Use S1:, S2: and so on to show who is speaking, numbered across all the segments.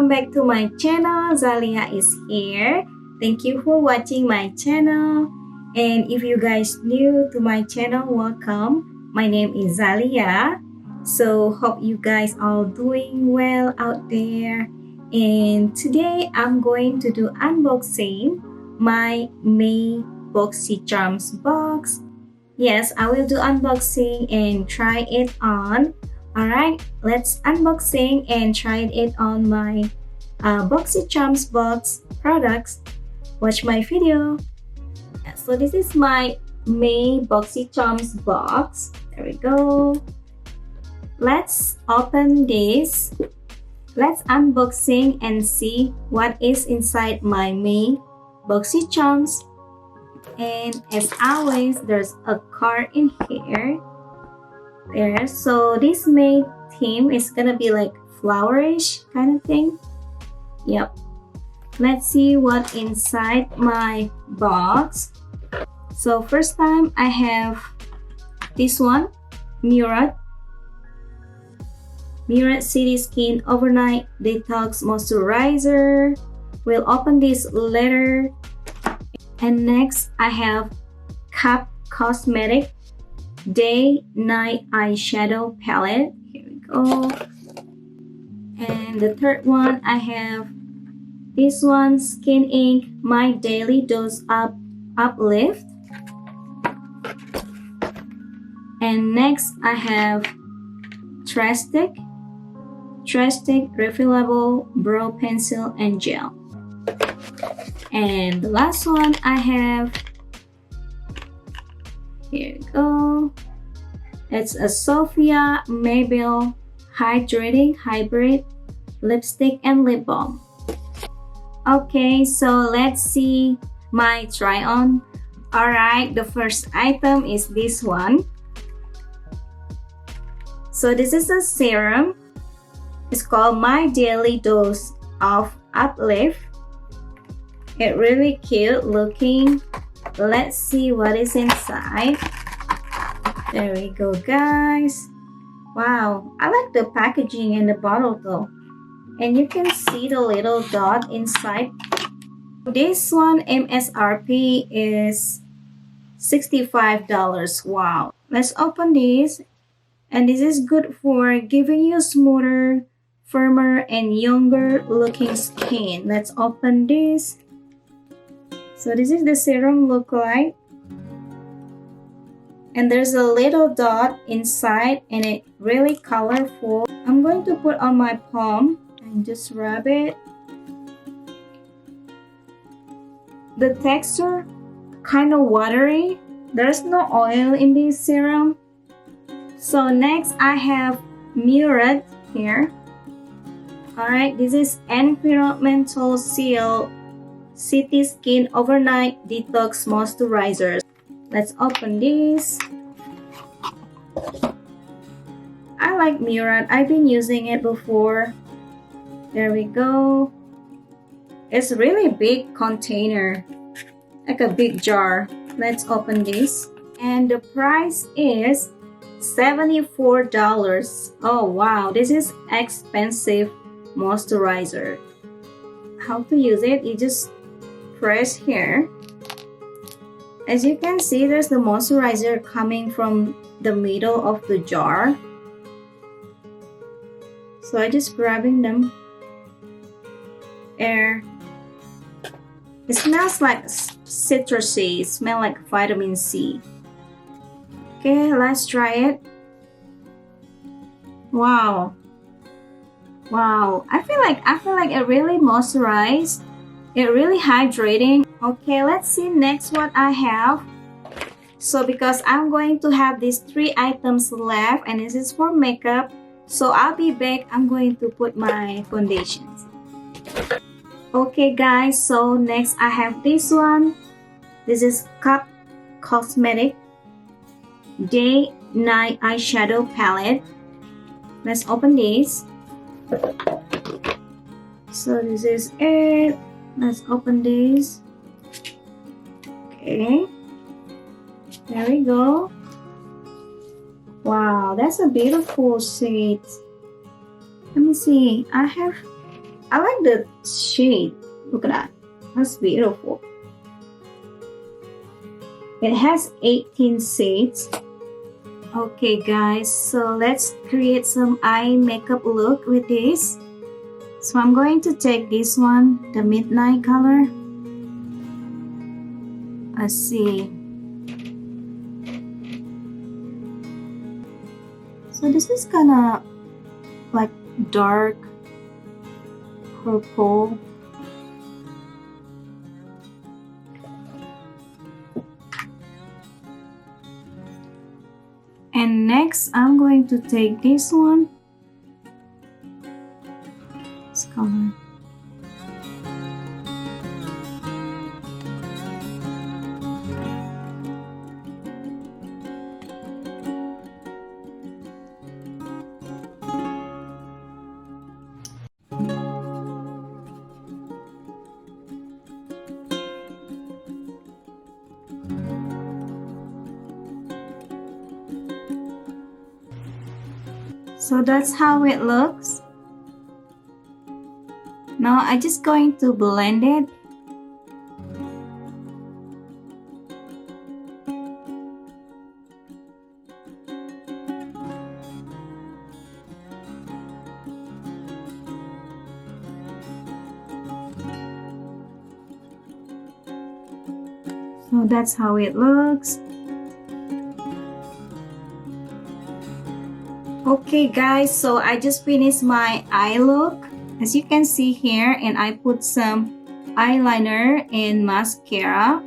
S1: welcome back to my channel. Zalia is here. Thank you for watching my channel. And if you guys new to my channel, welcome. My name is Zalia. So hope you guys all doing well out there. And today I'm going to do unboxing my May Boxy Charm box. Yes, I will do unboxing and try it on. Alright, let's unboxing and try it on my Boxy Charm box products. Watch my video. So this is my May Boxy Charm box. There we go. Let's open this. Let's unboxing and see what is inside my May Boxy Charms. And as always, there's a card in here. There, so this May theme is gonna be like flowerish kind of thing. Yep. Let's see what inside my box. So first time I have this one, MURAD City Skin Overnight Detox Moisturizer. We'll open this later. And next I have Cup Cosmetic Day Night Eyeshadow Palette. Here we go. And the third one I have this one, Skin Ink My Daily Dose Uplift. And next I have TRESTIQUE Refillable Brow Pencil and Gel. And the last one I have, here we go, it's a Sophia Mabelle Hydrating Hybrid Lipstick and Lip Balm. Okay, so let's see my try on. Alright, the first item is this one. So this is a serum. It's called My Daily Dose of Uplift. It's really cute looking. Let's see what is inside. There we go, guys. Wow, I like the packaging and the bottle though. And you can see the little dot inside. This one MSRP is $65. Wow. Let's open this. And this is good for giving you smoother, firmer, and younger looking skin. Let's open this. So this is the serum look like. And there's a little dot inside and it really colorful. I'm going to put on my palm and just rub it. The texture kind of watery. There's no oil in this serum. So next I have MURAD here. Alright, this is Environmental Seal City Skin Overnight Detox Moisturizer. Let's open this. I like MURAD. I've been using it before. There we go. It's really big container, like a big jar. Let's open this. And the price is $74. Oh wow, this is expensive moisturizer. How to use it? You just press here. As you can see, there's the moisturizer coming from the middle of the jar. So I just grabbing them. Air. It smells like citrusy. It smells like vitamin C. Okay, let's try it. Wow. Wow. I feel like it really moisturized. It really hydrating. Okay, let's see next what I have. So because I'm going to have these 3 items left and this is for makeup. So I'll be back. I'm going to put my foundations. Okay guys, so next I have this one. This is Cup Cosmetic Day Night Eyeshadow Palette. Let's open this. So this is it. Let's open this. Okay. There we go. Wow, that's a beautiful shade. Let me see. I have I like the shade. Look at that. That's beautiful. It has 18 shades. Okay guys, so let's create some eye makeup look with this. So I'm going to take this one, the midnight color. Let's see. So this is kind of like dark purple. And next I'm going to take this one, this color. So that's how it looks. Now I'm just going to blend it. So that's how it looks. Okay guys, so I just finished my eye look, as you can see here, and I put some eyeliner and mascara.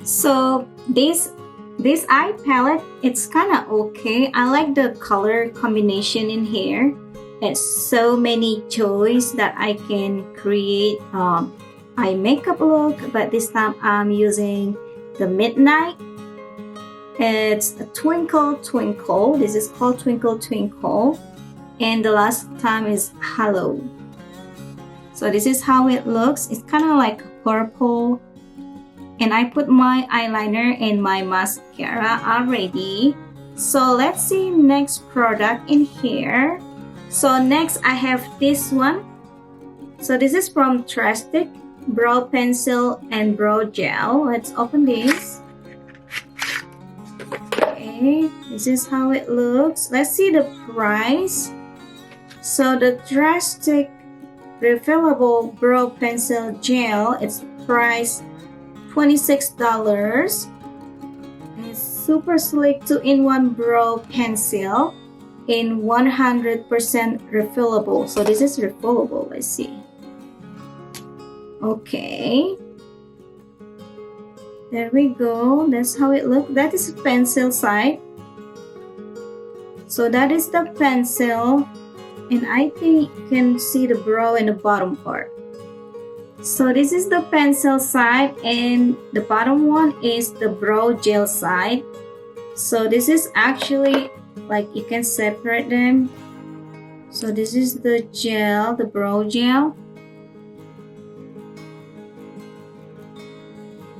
S1: So this eye palette, it's kind of okay. I like the color combination in here. It's so many choice that I can create eye makeup look, but this time I'm using the midnight. It's a Twinkle Twinkle. This is called Twinkle Twinkle, and the last time is Hello. So this is how it looks. It's kind of like purple, and I put my eyeliner and my mascara already. So let's see next product in here. So next I have this one. So this is from TRESTIQUE brow pencil and brow gel. Let's open this. Okay, this is how it looks. Let's see the price. So the TRESTIQUE refillable brow pencil gel, it's priced $26. And it's super slick 2-in-1 brow pencil in 100% refillable. So this is refillable. Let's see. Okay, there we go. That's how it looks. That is the pencil side. So that is the pencil, and I think you can see the brow in the bottom part. So this is the pencil side, and the bottom one is the brow gel side. So this is actually like you can separate them. So this is the gel, the brow gel.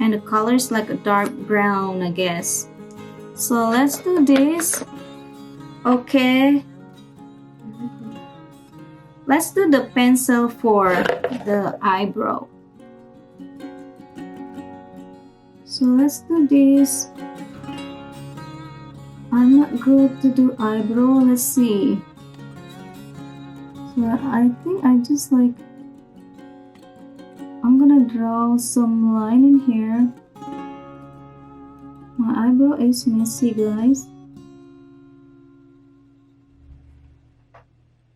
S1: And the color is like a dark brown, I guess. So let's do this. Okay. Let's do the pencil for the eyebrow. So let's do this. I'm not good to do eyebrow. Let's see. So I think I just like, I'm gonna draw some line in here. My eyebrow is messy, guys.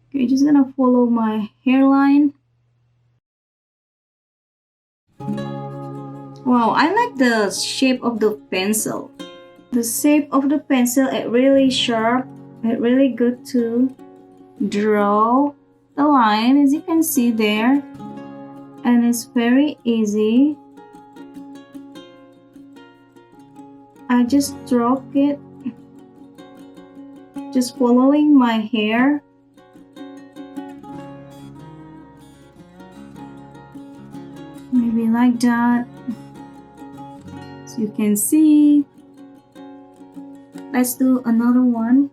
S1: Okay, just gonna follow my hairline. Wow, I like the shape of the pencil. The shape of the pencil, it really sharp. It really good to draw the line, as you can see there. And it's very easy. I just stroke it, just following my hair. Maybe like that. So you can see let's do another one.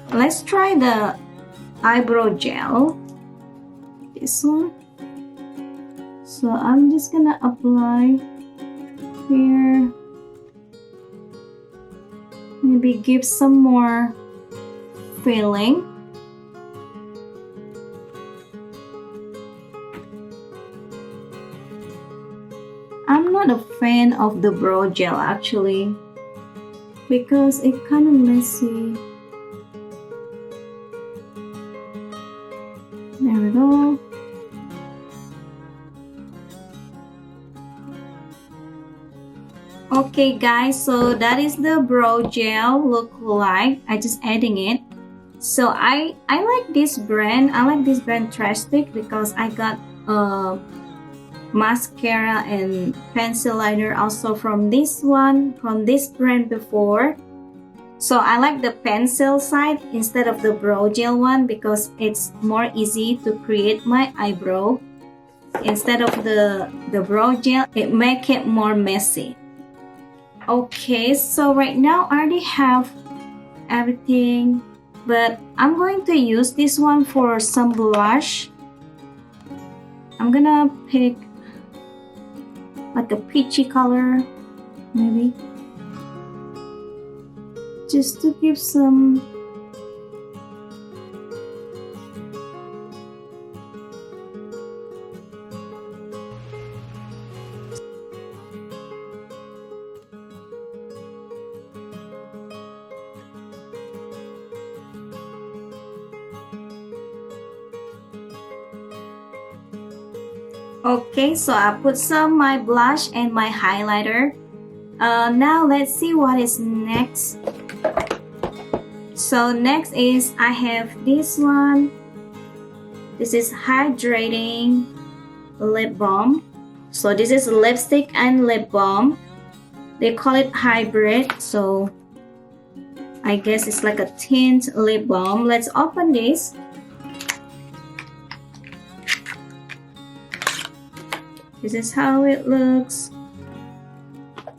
S1: Let's try the eyebrow gel, this one. So I'm just gonna apply here, maybe give some more filling. I'm not a fan of the brow gel actually because it's kind of messy. There we go. Okay guys, so that is the brow gel look like. I just adding it. So I like this brand. I like this brand TRESTIQUE because I got mascara and pencil liner also from this brand before. So I like the pencil side instead of the brow gel one because it's more easy to create my eyebrow. Instead of the brow gel, it make it more messy. Okay, so right now I already have everything, but I'm going to use this one for some blush. I'm gonna pick like a peachy color, maybe, just to give some Okay, so I put some my blush and my highlighter. Now let's see what is next. So next is I have this one. This is Hydrating lip balm. So this is lipstick and lip balm. They call it hybrid, so I guess it's like a tint lip balm. Let's open this. This is how it looks.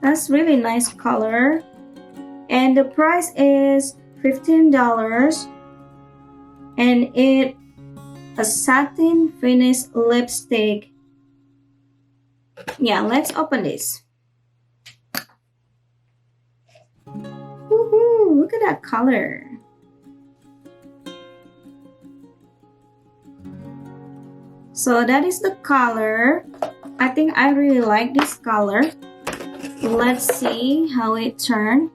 S1: That's really nice color. And the price is $15. And it a satin finish lipstick. Yeah, let's open this. Woohoo! Look at that color. So that is the color. I think I really like this color. Let's see how it turns.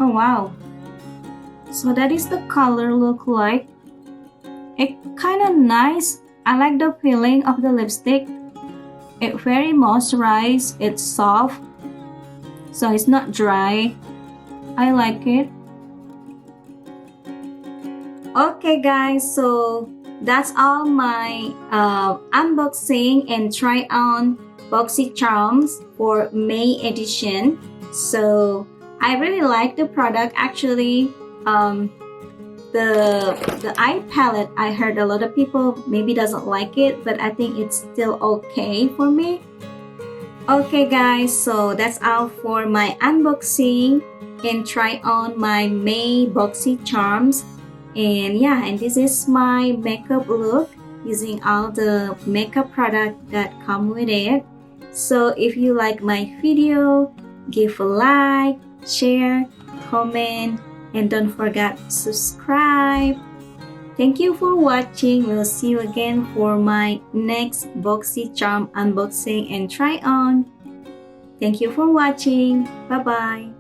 S1: Oh wow. So that is the color look like. It kind of nice. I like the feeling of the lipstick. It's very moisturized, it's soft, so it's not dry. I like it. Okay guys, so that's all my unboxing and try on Boxy Charms for May edition. So I really like the product actually. The eye palette, I heard a lot of people maybe doesn't like it, but I think it's still okay for me. Okay guys, so that's all for my unboxing and try on my May Boxy Charms. And yeah, and this is my makeup look using all the makeup product that come with it. So if you like my video, give a like, share, comment, and don't forget to subscribe. Thank you for watching. We'll see you again for my next Boxy Charm unboxing and try on. Thank you for watching. Bye bye.